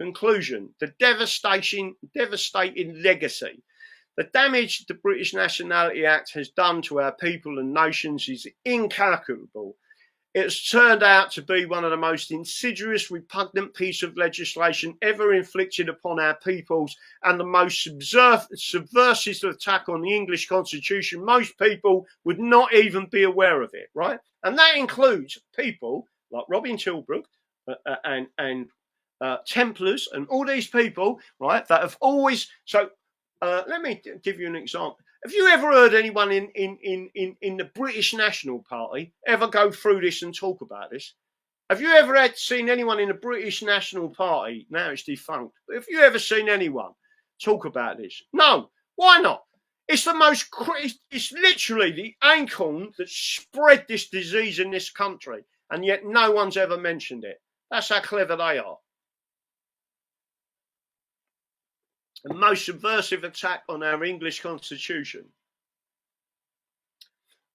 Conclusion: the devastating legacy. The damage the British Nationality Act has done to our people and nations is incalculable. It's turned out to be one of the most insidious, repugnant pieces of legislation ever inflicted upon our peoples, and the most subversive attack on the English Constitution. Most people would not even be aware of it, right? And that includes people like Robin Tilbrook and Templars and all these people, right, that have always... So let me give you an example. Have you ever heard anyone in the British National Party ever go through this and talk about this? Have you ever seen anyone in the British National Party, now it's defunct, but have you ever seen anyone talk about this? No. Why not? It's it's literally the acorn that spread this disease in this country, and yet no one's ever mentioned it. That's how clever they are. The most subversive attack on our English Constitution.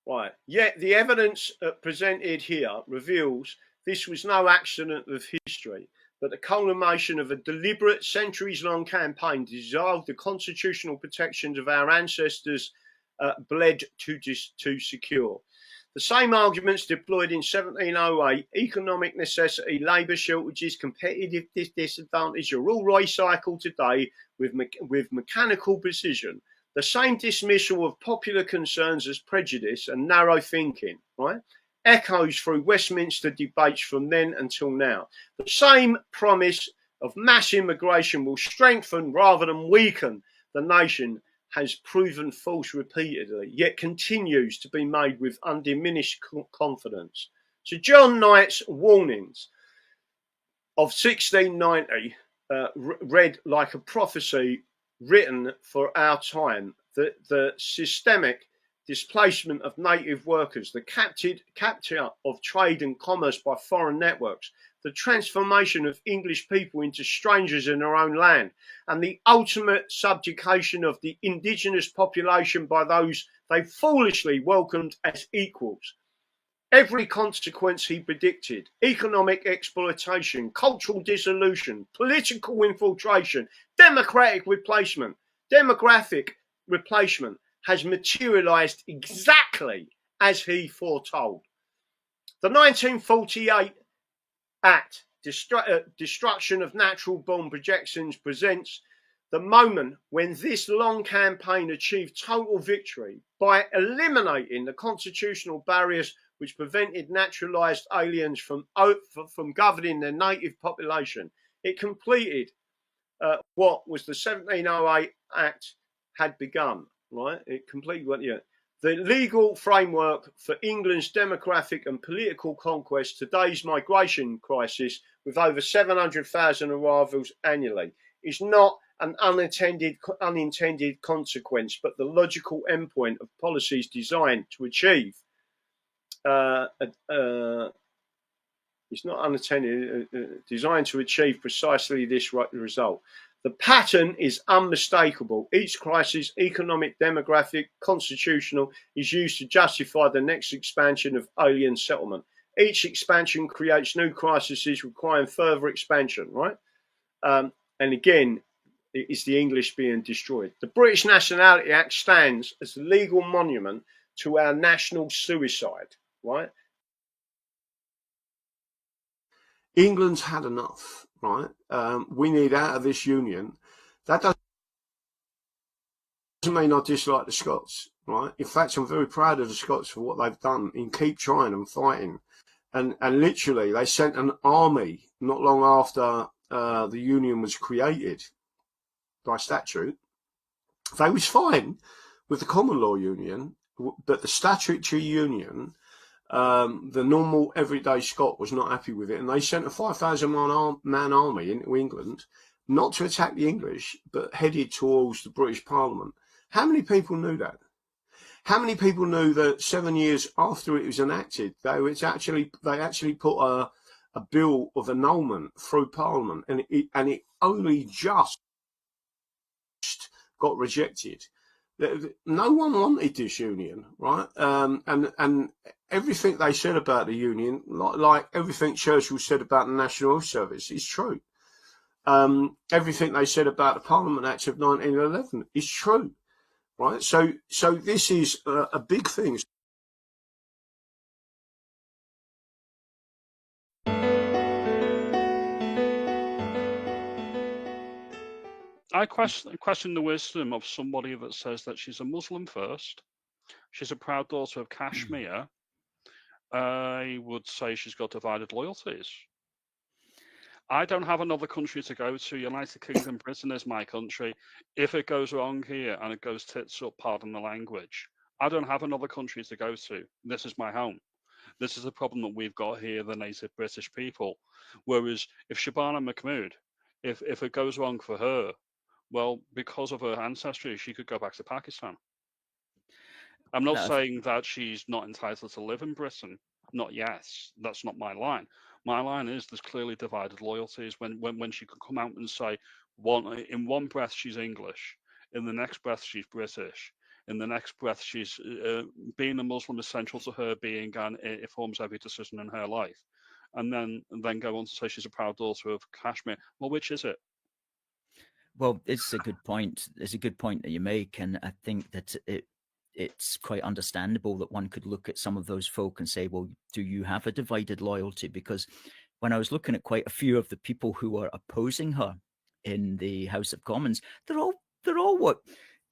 Right. Yet the evidence presented here reveals this was no accident of history, but the culmination of a deliberate, centuries-long campaign to dissolve the constitutional protections of our ancestors bled to secure. The same arguments deployed in 1708, economic necessity, labour shortages, competitive disadvantage, are all recycled today with mechanical precision. The same dismissal of popular concerns as prejudice and narrow thinking, right, echoes through Westminster debates from then until now. The same promise of mass immigration will strengthen rather than weaken the nation has proven false repeatedly, yet continues to be made with undiminished confidence. So John Knight's warnings of 1690 read like a prophecy written for our time. The systemic displacement of native workers, the capture of trade and commerce by foreign networks, the transformation of English people into strangers in their own land, and the ultimate subjugation of the indigenous population by those they foolishly welcomed as equals. Every consequence he predicted, economic exploitation, cultural dissolution, political infiltration, demographic replacement, has materialised exactly as he foretold. The 1948 Act, Destruction of Natural Born Projections, presents the moment when this long campaign achieved total victory by eliminating the constitutional barriers which prevented naturalised aliens from governing their native population. It completed what was the 1708 Act had begun, right? It completed what, yeah. The legal framework for England's demographic and political conquest, today's migration crisis with over 700,000 arrivals annually, is not an unintended consequence, but the logical endpoint of policies designed to achieve. It's not unintended, designed to achieve precisely this result. The pattern is unmistakable. Each crisis, economic, demographic, constitutional, is used to justify the next expansion of alien settlement. Each expansion creates new crises requiring further expansion, right? And again, it is the English being destroyed. The British Nationality Act stands as a legal monument to our national suicide, right? England's had enough, right? We need out of this union. That doesn't mean I dislike the Scots, right? In fact, I'm very proud of the Scots for what they've done in keep trying and fighting. And literally, they sent an army not long after the union was created by statute. They was fine with the common law union, but the statutory union, the normal everyday Scot was not happy with it, and they sent a 5,000 man army into England, not to attack the English, but headed towards the British Parliament. How many people knew that? How many people knew that 7 years after it was enacted, they actually put a bill of annulment through Parliament, and it only just got rejected. No one wanted this union, right? And everything they said about the union, like everything Churchill said about the National Health Service, is true. everything they said about the Parliament Act of 1911 is true, right? So this is a big thing. I question the wisdom of somebody that says that she's a Muslim first. She's a proud daughter of Kashmir. I would say she's got divided loyalties. I don't have another country to go to. United Kingdom, Britain is my country. If it goes wrong here and it goes tits up, pardon the language, I don't have another country to go to. This is my home. This is the problem that we've got here, the native British people. Whereas if Shabana Mahmood, if it goes wrong for her, well, because of her ancestry, she could go back to Pakistan. I'm not saying that she's not entitled to live in Britain. Not yes, that's not my line. My line is there's clearly divided loyalties when she could come out and say in one breath she's English, in the next breath she's British, in the next breath she's being a Muslim is central to her being and it forms every decision in her life, and then go on to say she's a proud daughter of Kashmir. Well, which is it? Well, it's a good point. It's a good point that you make, and I think that it's quite understandable that one could look at some of those folk and say, well, do you have a divided loyalty? Because when I was looking at quite a few of the people who are opposing her in the House of Commons, they're all what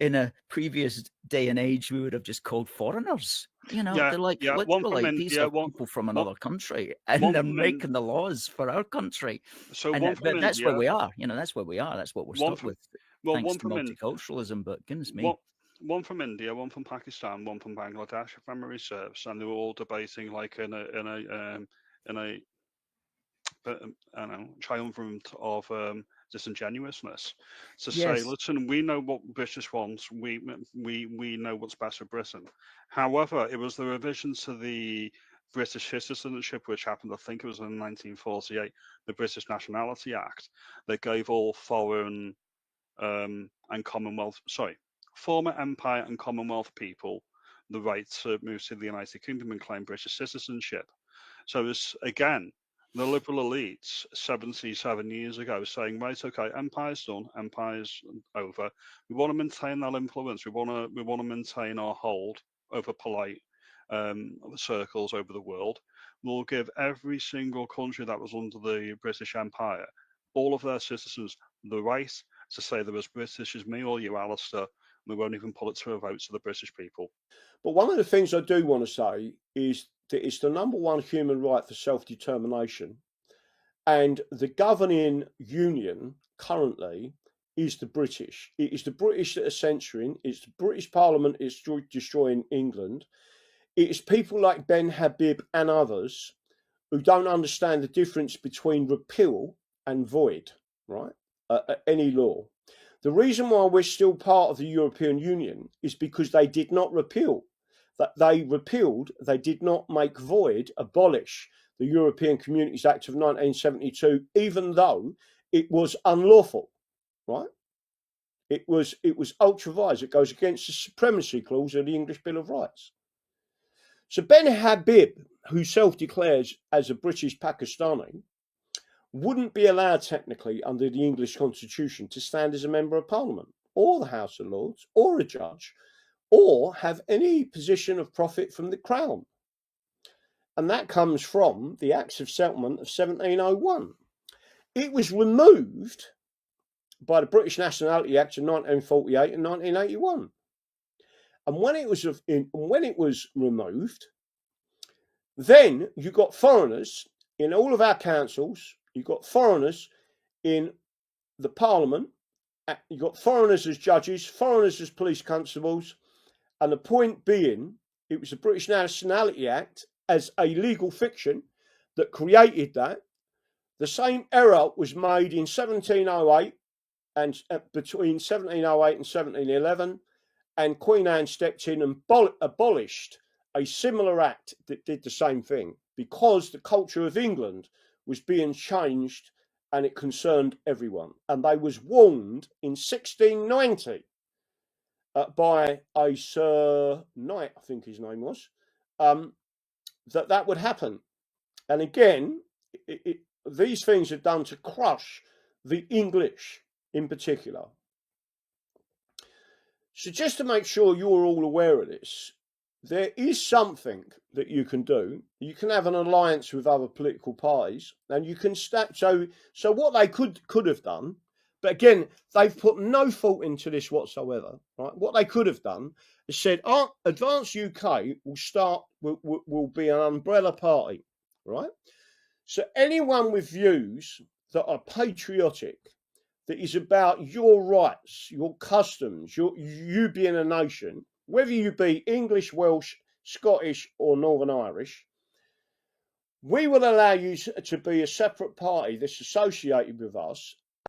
in a previous day and age we would have just called foreigners. You know, they're like literally these are people from another country, and they're making the laws for our country. So but that's where we are. You know, that's where we are. That's what we're stuck with. Thanks to multiculturalism, but goodness me. One from India, one from Pakistan, one from Bangladesh, if memory serves, and they were all debating like in a I don't know, triumvirate of disingenuousness to say, listen, we know what British wants, we know what's best for Britain. However, it was the revision to the British citizenship, which happened, I think it was in 1948, the British Nationality Act, that gave all foreign and Commonwealth, former Empire and Commonwealth people the right to move to the United Kingdom and claim British citizenship. So it's, again, the liberal elites 77 years ago saying, right, okay, empire's done, empire's over. We want to maintain our influence. We want to maintain our hold over polite circles over the world. We'll give every single country that was under the British Empire, all of their citizens, the right to say they're as British as me or you, Alistair. We won't even put it to a vote to the British people. But one of the things I do want to say is that it's the number one human right for self-determination. And the governing union currently is the British. It is the British that are censoring. It's the British Parliament is destroying England. It is people like Ben Habib and others who don't understand the difference between repeal and void, right? Any law. The reason why we're still part of the European Union is because they did not repeal. That they repealed, they did not make void, abolish the European Communities Act of 1972, even though it was unlawful, right? It was ultra vires. It goes against the supremacy clause of the English Bill of Rights. So Ben Habib, who self-declares as a British Pakistani, wouldn't be allowed technically under the English Constitution to stand as a member of Parliament or the House of Lords or a judge or have any position of profit from the Crown. And that comes from the Acts of Settlement of 1701. It was removed by the British Nationality Act of 1948 and 1981. And when it was removed, then you got foreigners in all of our councils. You got foreigners in the Parliament. You got foreigners as judges, foreigners as police constables, and the point being, it was the British Nationality Act as a legal fiction that created that. The same error was made in 1708 and between 1708 and 1711, and Queen Anne stepped in and abolished a similar act that did the same thing because the culture of England was being changed and it concerned everyone. And they was warned in 1690 by a Sir Knight, I think his name was, that would happen. And again, these things are done to crush the English in particular. So just to make sure you're all aware of this, there is something that you can do. You can have an alliance with other political parties, and you can stack. So what they could have done, but again, they've put no thought into this whatsoever. Right? What they could have done is said, "Oh, Advance UK will be an umbrella party, right? So anyone with views that are patriotic, that is about your rights, your customs, you being a nation, whether you be English, Welsh, Scottish, or Northern Irish, we will allow you to be a separate party that's associated with us,